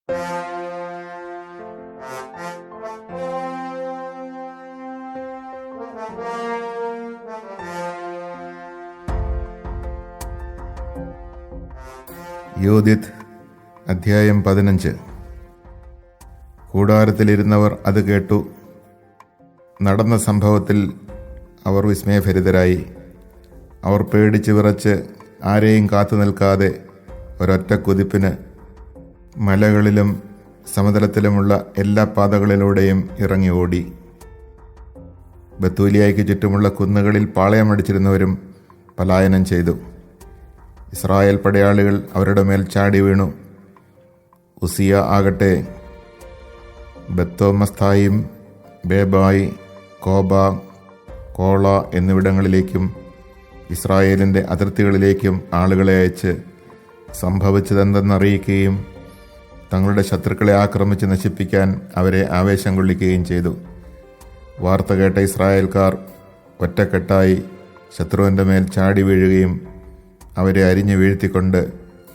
യൂദിത്ത് അധ്യായം 15. കൂടാരത്തിലിരുന്നവർ അത് കേട്ടു. നടന്ന സംഭവത്തിൽ അവർ വിസ്മയഭരിതരായി. അവർ പേടിച്ച് വിറച്ച് ആരെയും കാത്തു നിൽക്കാതെ ഒരൊറ്റ കുതിപ്പിന് മലകളിലും സമതലത്തിലുമുള്ള എല്ലാ പാതകളിലൂടെയും ഇറങ്ങി ഓടി. ബത്തൂലിയായ്ക്ക് ചുറ്റുമുള്ള കുന്നുകളിൽ പാളയമടിച്ചിരുന്നവരും പലായനം ചെയ്തു. ഇസ്രായേൽ പടയാളികൾ അവരുടെ മേൽ ചാടി വീണു. ഉസിയ ആകട്ടെ ബത്തോമസ്തായും ബേബായി, കോബ, കോള എന്നിവിടങ്ങളിലേക്കും ഇസ്രായേലിൻ്റെ അതിർത്തികളിലേക്കും ആളുകളെ അയച്ച് സംഭവിച്ചതെന്തെന്നറിയിക്കുകയും തങ്ങളുടെ ശത്രുക്കളെ ആക്രമിച്ച് നശിപ്പിക്കാൻ അവരെ ആവേശം കൊള്ളിക്കുകയും ചെയ്തു. വാർത്ത കേട്ട ഇസ്രായേൽക്കാർ ഒറ്റക്കെട്ടായി ശത്രുവിൻ്റെ മേൽ ചാടി വീഴുകയും അവരെ അരിഞ്ഞു വീഴ്ത്തിക്കൊണ്ട്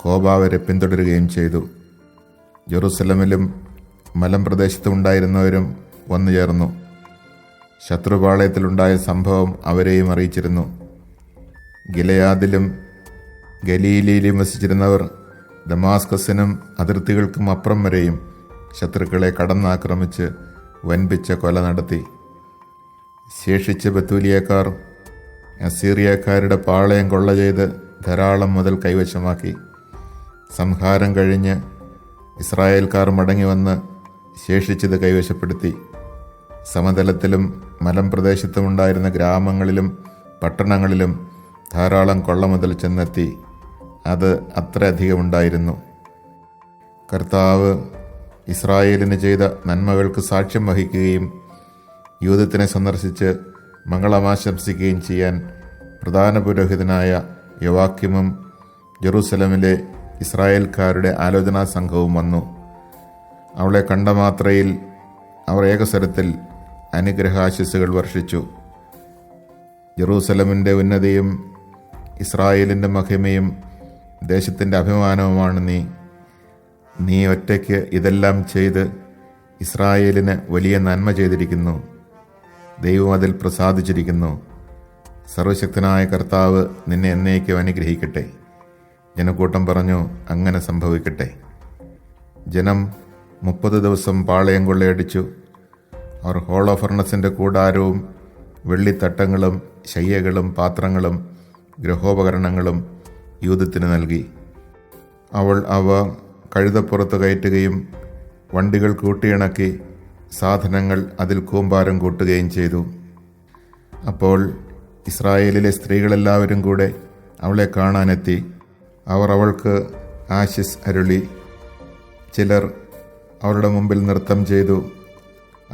കോബാവരെ പിന്തുടരുകയും ചെയ്തു. ജെറുസലമിലും മലമ്പ്രദേശത്തും ഉണ്ടായിരുന്നവരും വന്നു ചേർന്നു. ശത്രുപാളയത്തിലുണ്ടായ സംഭവം അവരെയും അറിയിച്ചിരുന്നു. ഗിലെയാദിലും ഗലീലയിലും വസിച്ചിരുന്നവർ ദമാസ്കസിനും അതിർത്തികൾക്കും അപ്പുറം വരെയും ശത്രുക്കളെ കടന്നാക്രമിച്ച് വൻപിച്ച കൊല നടത്തി. ശേഷിച്ച ബത്തൂലിയക്കാർ അസീറിയക്കാരുടെ പാളയം കൊള്ള ചെയ്ത് ധാരാളം മുതൽ കൈവശമാക്കി. സംഹാരം കഴിഞ്ഞ് ഇസ്രായേൽക്കാർ മടങ്ങി വന്ന് ശേഷിച്ചത് കൈവശപ്പെടുത്തി. സമതലത്തിലും മലമ്പ്രദേശത്തുമുണ്ടായിരുന്ന ഗ്രാമങ്ങളിലും പട്ടണങ്ങളിലും ധാരാളം കൊള്ള മുതൽ ചെന്നെത്തി. അത് അത്രയധികമുണ്ടായിരുന്നു. കർത്താവ് ഇസ്രായേലിന് ചെയ്ത നന്മകൾക്ക് സാക്ഷ്യം വഹിക്കുകയും യൂദത്തിനെ സന്ദർശിച്ച് മംഗളമാശംസിക്കുകയും ചെയ്യാൻ പ്രധാന പുരോഹിതനായ യോവാക്യമും ജെറുസലമിലെ ഇസ്രായേൽക്കാരുടെ ആലോചനാ സംഘവും വന്നു. അവളെ കണ്ട മാത്രയിൽ അവർ ഏകസ്വരത്തിൽ അനുഗ്രഹാശിസ്സുകൾ വർഷിച്ചു. ജെറുസലമിൻ്റെ ഉന്നതിയും ഇസ്രായേലിൻ്റെ മഹിമയും ദേശത്തിൻ്റെ അഭിമാനവുമാണ് നീ. നീ ഒറ്റയ്ക്ക് ഇതെല്ലാം ചെയ്ത് ഇസ്രായേലിന് വലിയ നന്മ ചെയ്തിരിക്കുന്നു. ദൈവം അതിൽ പ്രസാദിച്ചിരിക്കുന്നു. സർവശക്തനായ കർത്താവ് നിന്നെ എന്നേക്കും അനുഗ്രഹിക്കട്ടെ. ജനക്കൂട്ടം പറഞ്ഞു, അങ്ങനെ സംഭവിക്കട്ടെ. ജനം 30 ദിവസം പാളയം കൊള്ളയടിച്ചു. അവർ ഹോളോഫർണസിൻ്റെ കൂടാരവും വെള്ളിത്തട്ടങ്ങളും ശയ്യകളും പാത്രങ്ങളും ഗൃഹോപകരണങ്ങളും യൂദത്തിന് നൽകി. അവൾ അവ കഴുതപ്പുറത്ത് കയറ്റുകയും വണ്ടികൾ കൂട്ടിയിണക്കി സാധനങ്ങൾ അതിൽ കൂമ്പാരം കൂട്ടുകയും ചെയ്തു. അപ്പോൾ ഇസ്രായേലിലെ സ്ത്രീകളെല്ലാവരും കൂടെ അവളെ കാണാനെത്തി. അവർ അവൾക്ക് ആശിസ് അരുളി. ചിലർ അവളുടെ മുമ്പിൽ നൃത്തം ചെയ്തു.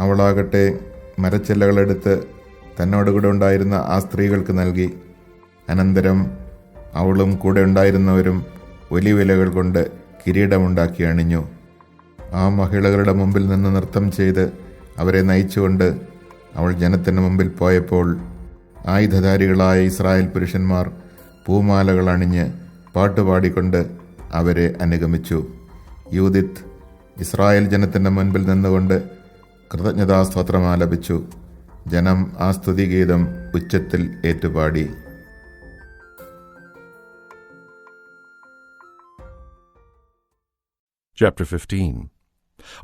അവളാകട്ടെ മരച്ചില്ലകളെടുത്ത് തന്നോടുകൂടെ ഉണ്ടായിരുന്ന ആ സ്ത്രീകൾക്ക് നൽകി. അനന്തരം അവളും കൂടെ ഉണ്ടായിരുന്നവരും ഒലിവിലകൾ കൊണ്ട് കിരീടമുണ്ടാക്കി അണിഞ്ഞു. ആ മഹിളകളുടെ മുമ്പിൽ നിന്ന് നൃത്തം ചെയ്ത് അവരെ നയിച്ചുകൊണ്ട് അവൾ ജനത്തിന് മുമ്പിൽ പോയപ്പോൾ ആയുധധാരികളായ ഇസ്രായേൽ പുരുഷന്മാർ പൂമാലകൾ അണിഞ്ഞ് പാട്ടുപാടിക്കൊണ്ട് അവരെ അനുഗമിച്ചു. യൂദിത്ത് ഇസ്രായേൽ ജനത്തിൻ്റെ മുൻപിൽ നിന്നുകൊണ്ട് കൃതജ്ഞതാസ്തോത്രം ആലപിച്ചു. ജനം ആ സ്തുതിഗീതം ഉച്ചത്തിൽ ഏറ്റുപാടി. Chapter 15.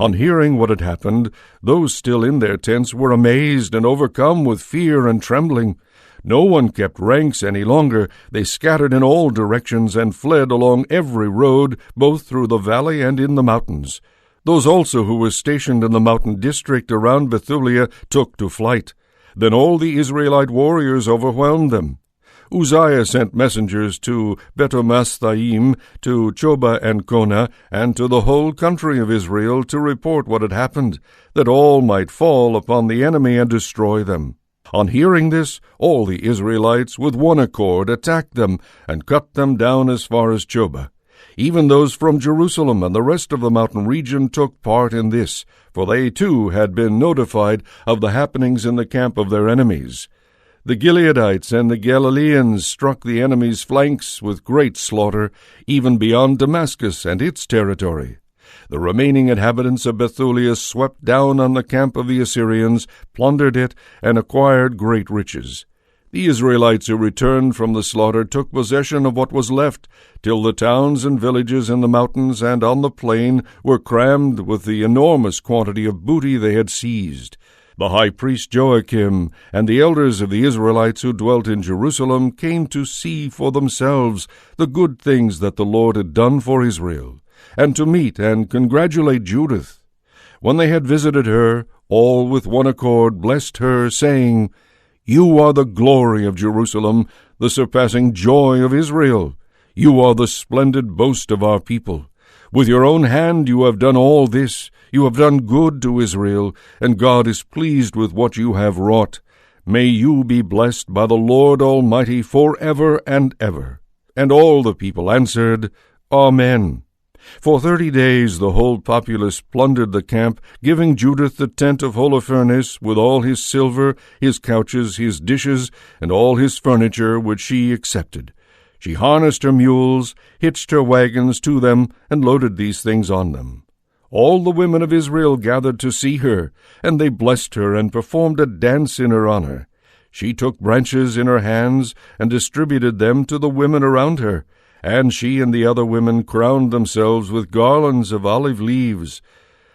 On hearing what had happened, those still in their tents were amazed and overcome with fear and trembling. No one kept ranks any longer. They scattered in all directions and fled along every road, both through the valley and in the mountains. Those also who were stationed in the mountain district around Bethulia took to flight. Then all the Israelite warriors overwhelmed them. Uzziah sent messengers to Betomasthayim, to Choba and Kona, and to the whole country of Israel to report what had happened, that all might fall upon the enemy and destroy them. On hearing this, all the Israelites with one accord attacked them and cut them down as far as Choba. Even those from Jerusalem and the rest of the mountain region took part in this, for they too had been notified of the happenings in the camp of their enemies. The Gileadites and the Galileans struck the enemy's flanks with great slaughter, even beyond Damascus and its territory. The remaining inhabitants of Bethulia swept down on the camp of the Assyrians, plundered it, and acquired great riches. The Israelites who returned from the slaughter took possession of what was left, till the towns and villages in the mountains and on the plain were crammed with the enormous quantity of booty they had seized. The high priest Joachim and the elders of the Israelites who dwelt in Jerusalem came to see for themselves the good things that the Lord had done for Israel, and to meet and congratulate Judith. When they had visited her, all with one accord blessed her, saying, "You are the glory of Jerusalem, the surpassing joy of Israel. You are the splendid boast of our people. With your own hand you have done all this. You have done good to Israel, and God is pleased with what you have wrought. May you be blessed by the Lord Almighty forever and ever." And all the people answered, "Amen." For 30 days the whole populace plundered the camp, giving Judith the tent of Holofernes with all his silver, his couches, his dishes, and all his furniture, which she accepted. She harnessed her mules, hitched her wagons to them, and loaded these things on them. All the women of Israel gathered to see her, and they blessed her and performed a dance in her honor. She took branches in her hands and distributed them to the women around her, and she and the other women crowned themselves with garlands of olive leaves.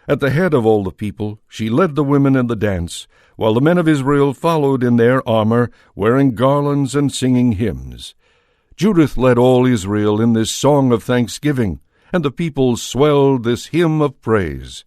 At the head of all the people, she led the women in the dance, while the men of Israel followed in their armor, wearing garlands and singing hymns. Judith led all Israel in this song of thanksgiving, and the people swelled this hymn of praise.